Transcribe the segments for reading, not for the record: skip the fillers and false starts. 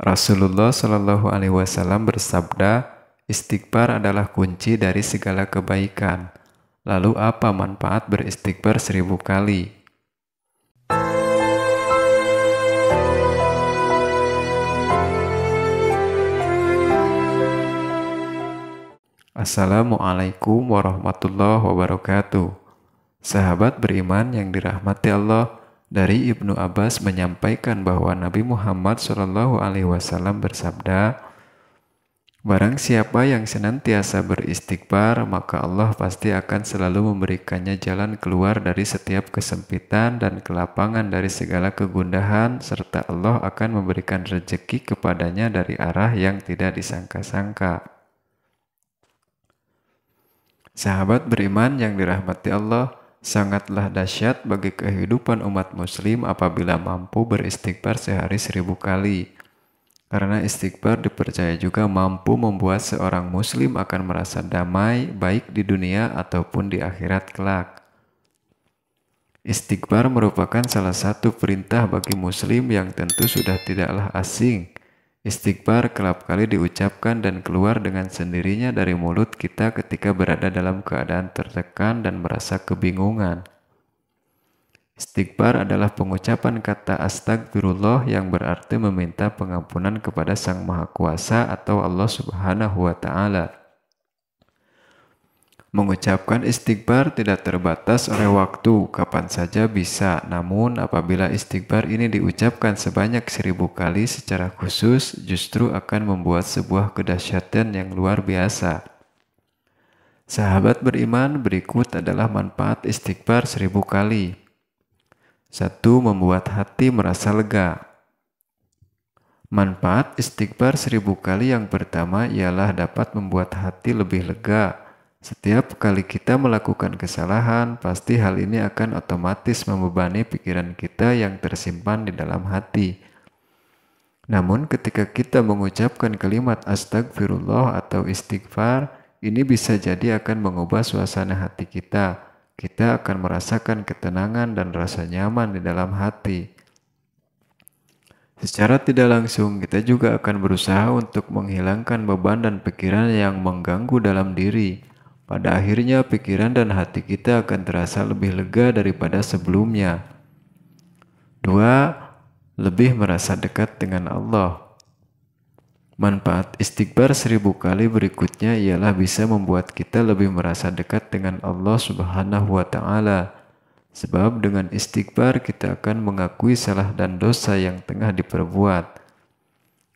Rasulullah Shallallahu Alaihi Wasallam bersabda, istighfar adalah kunci dari segala kebaikan. Lalu apa manfaat beristighfar 1000 kali? Assalamualaikum warahmatullahi wabarakatuh. Sahabat beriman yang dirahmati Allah, dari Ibnu Abbas menyampaikan bahwa Nabi Muhammad SAW bersabda, barang siapa yang senantiasa beristighfar, maka Allah pasti akan selalu memberikannya jalan keluar dari setiap kesempitan dan kelapangan dari segala kegundahan, serta Allah akan memberikan rezeki kepadanya dari arah yang tidak disangka-sangka. Sahabat beriman yang dirahmati Allah, sangatlah dahsyat bagi kehidupan umat muslim apabila mampu beristighfar sehari 1000 kali. Karena istighfar dipercaya juga mampu membuat seorang muslim akan merasa damai baik di dunia ataupun di akhirat kelak. Istighfar merupakan salah satu perintah bagi muslim yang tentu sudah tidaklah asing. Istighfar kerap kali diucapkan dan keluar dengan sendirinya dari mulut kita ketika berada dalam keadaan tertekan dan merasa kebingungan. Istighfar adalah pengucapan kata astagfirullah yang berarti meminta pengampunan kepada Sang Maha Kuasa atau Allah Subhanahu wa Ta'ala. Mengucapkan istighfar tidak terbatas oleh waktu, kapan saja bisa. Namun apabila istighfar ini diucapkan sebanyak 1000 kali secara khusus, justru akan membuat sebuah kedahsyatan yang luar biasa. Sahabat beriman, berikut adalah manfaat istighfar 1000 kali. 1. Membuat hati merasa lega. Manfaat istighfar 1000 kali yang pertama ialah dapat membuat hati lebih lega. Setiap kali kita melakukan kesalahan, pasti hal ini akan otomatis membebani pikiran kita yang tersimpan di dalam hati. Namun ketika kita mengucapkan kalimat astagfirullah atau istighfar, ini bisa jadi akan mengubah suasana hati kita. Kita akan merasakan ketenangan dan rasa nyaman di dalam hati. Secara tidak langsung, kita juga akan berusaha untuk menghilangkan beban dan pikiran yang mengganggu dalam diri. Pada akhirnya, pikiran dan hati kita akan terasa lebih lega daripada sebelumnya. 2. Lebih merasa dekat dengan Allah. Manfaat istighfar 1000 kali berikutnya ialah bisa membuat kita lebih merasa dekat dengan Allah Subhanahu wa Ta'ala. Sebab dengan istighfar kita akan mengakui salah dan dosa yang tengah diperbuat.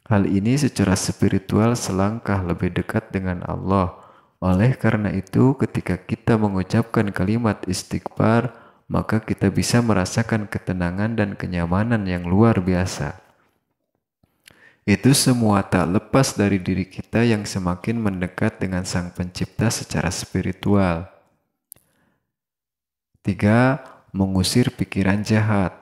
Hal ini secara spiritual selangkah lebih dekat dengan Allah. Oleh karena itu, ketika kita mengucapkan kalimat istighfar, maka kita bisa merasakan ketenangan dan kenyamanan yang luar biasa. Itu semua tak lepas dari diri kita yang semakin mendekat dengan Sang Pencipta secara spiritual. 3. Mengusir pikiran jahat.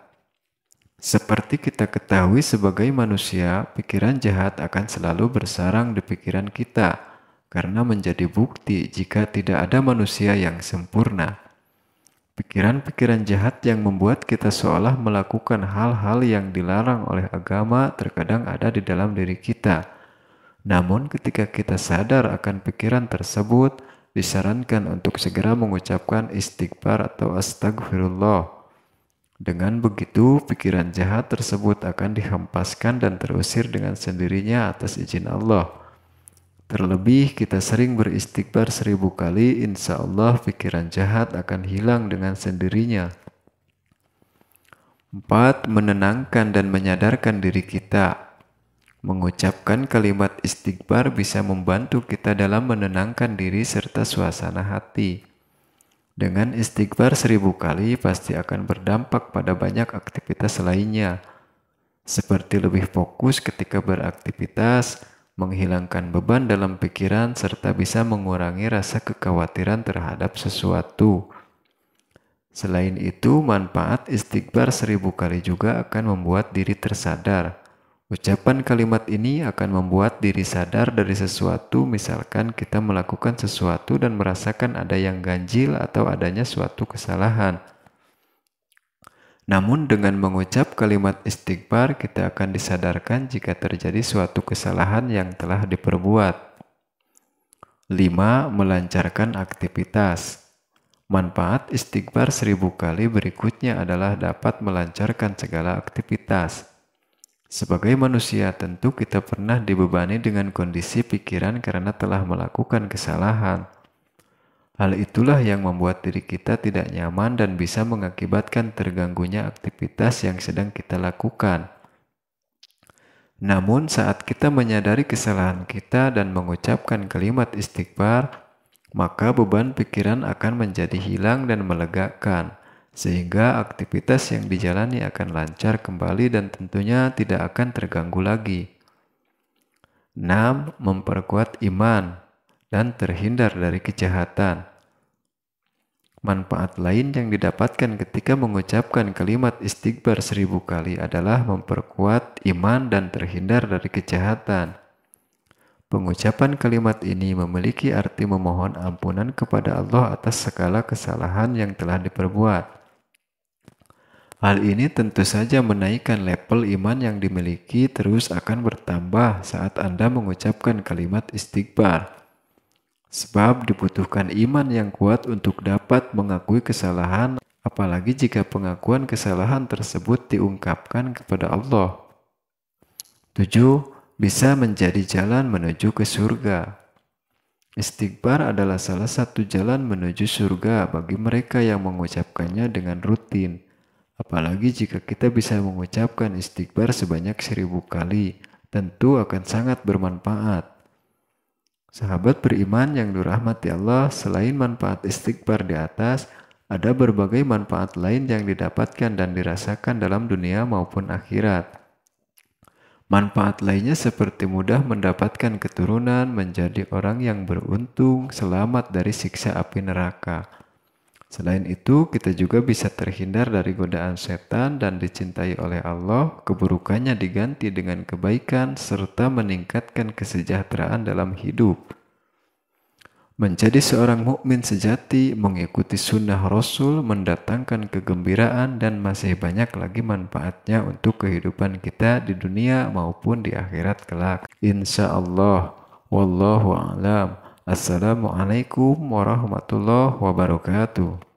Seperti kita ketahui sebagai manusia, pikiran jahat akan selalu bersarang di pikiran kita. Karena menjadi bukti jika tidak ada manusia yang sempurna. Pikiran-pikiran jahat yang membuat kita seolah melakukan hal-hal yang dilarang oleh agama terkadang ada di dalam diri kita. Namun ketika kita sadar akan pikiran tersebut, disarankan untuk segera mengucapkan istighfar atau astagfirullah. Dengan begitu, pikiran jahat tersebut akan dihempaskan dan terusir dengan sendirinya atas izin Allah. Terlebih kita sering beristighfar 1000 kali, insya Allah pikiran jahat akan hilang dengan sendirinya. 4. Menenangkan dan menyadarkan diri kita. Mengucapkan kalimat istighfar bisa membantu kita dalam menenangkan diri serta suasana hati. Dengan istighfar 1000 kali pasti akan berdampak pada banyak aktivitas lainnya. Seperti lebih fokus ketika beraktivitas, menghilangkan beban dalam pikiran, serta bisa mengurangi rasa kekhawatiran terhadap sesuatu. Selain itu, manfaat istighfar 1000 kali juga akan membuat diri tersadar. Ucapan kalimat ini akan membuat diri sadar dari sesuatu, misalkan kita melakukan sesuatu dan merasakan ada yang ganjil atau adanya suatu kesalahan. Namun dengan mengucap kalimat istighfar, kita akan disadarkan jika terjadi suatu kesalahan yang telah diperbuat. 5. Melancarkan aktivitas. Manfaat istighfar 1000 kali berikutnya adalah dapat melancarkan segala aktivitas. Sebagai manusia, tentu kita pernah dibebani dengan kondisi pikiran karena telah melakukan kesalahan. Hal itulah yang membuat diri kita tidak nyaman dan bisa mengakibatkan terganggunya aktivitas yang sedang kita lakukan. Namun saat kita menyadari kesalahan kita dan mengucapkan kalimat istighfar, maka beban pikiran akan menjadi hilang dan melegakan, sehingga aktivitas yang dijalani akan lancar kembali dan tentunya tidak akan terganggu lagi. 6. Memperkuat iman dan terhindar dari kejahatan. Manfaat lain yang didapatkan ketika mengucapkan kalimat istighfar 1000 kali adalah memperkuat iman dan terhindar dari kejahatan. Pengucapan kalimat ini memiliki arti memohon ampunan kepada Allah atas segala kesalahan yang telah diperbuat. Hal ini tentu saja menaikkan level iman yang dimiliki, terus akan bertambah saat Anda mengucapkan kalimat istighfar. Sebab dibutuhkan iman yang kuat untuk dapat mengakui kesalahan, apalagi jika pengakuan kesalahan tersebut diungkapkan kepada Allah. 7. Bisa menjadi jalan menuju ke surga. Istighfar adalah salah satu jalan menuju surga bagi mereka yang mengucapkannya dengan rutin. Apalagi jika kita bisa mengucapkan istighfar sebanyak 1000 kali, tentu akan sangat bermanfaat. Sahabat beriman yang dirahmati Allah, selain manfaat istighfar di atas, ada berbagai manfaat lain yang didapatkan dan dirasakan dalam dunia maupun akhirat. Manfaat lainnya seperti mudah mendapatkan keturunan, menjadi orang yang beruntung, selamat dari siksa api neraka. Selain itu, kita juga bisa terhindar dari godaan setan dan dicintai oleh Allah, keburukannya diganti dengan kebaikan, serta meningkatkan kesejahteraan dalam hidup. Menjadi seorang mukmin sejati, mengikuti sunnah Rasul, mendatangkan kegembiraan dan masih banyak lagi manfaatnya untuk kehidupan kita di dunia maupun di akhirat kelak. Insya Allah. Wallahu a'lam. Assalamualaikum warahmatullahi wabarakatuh.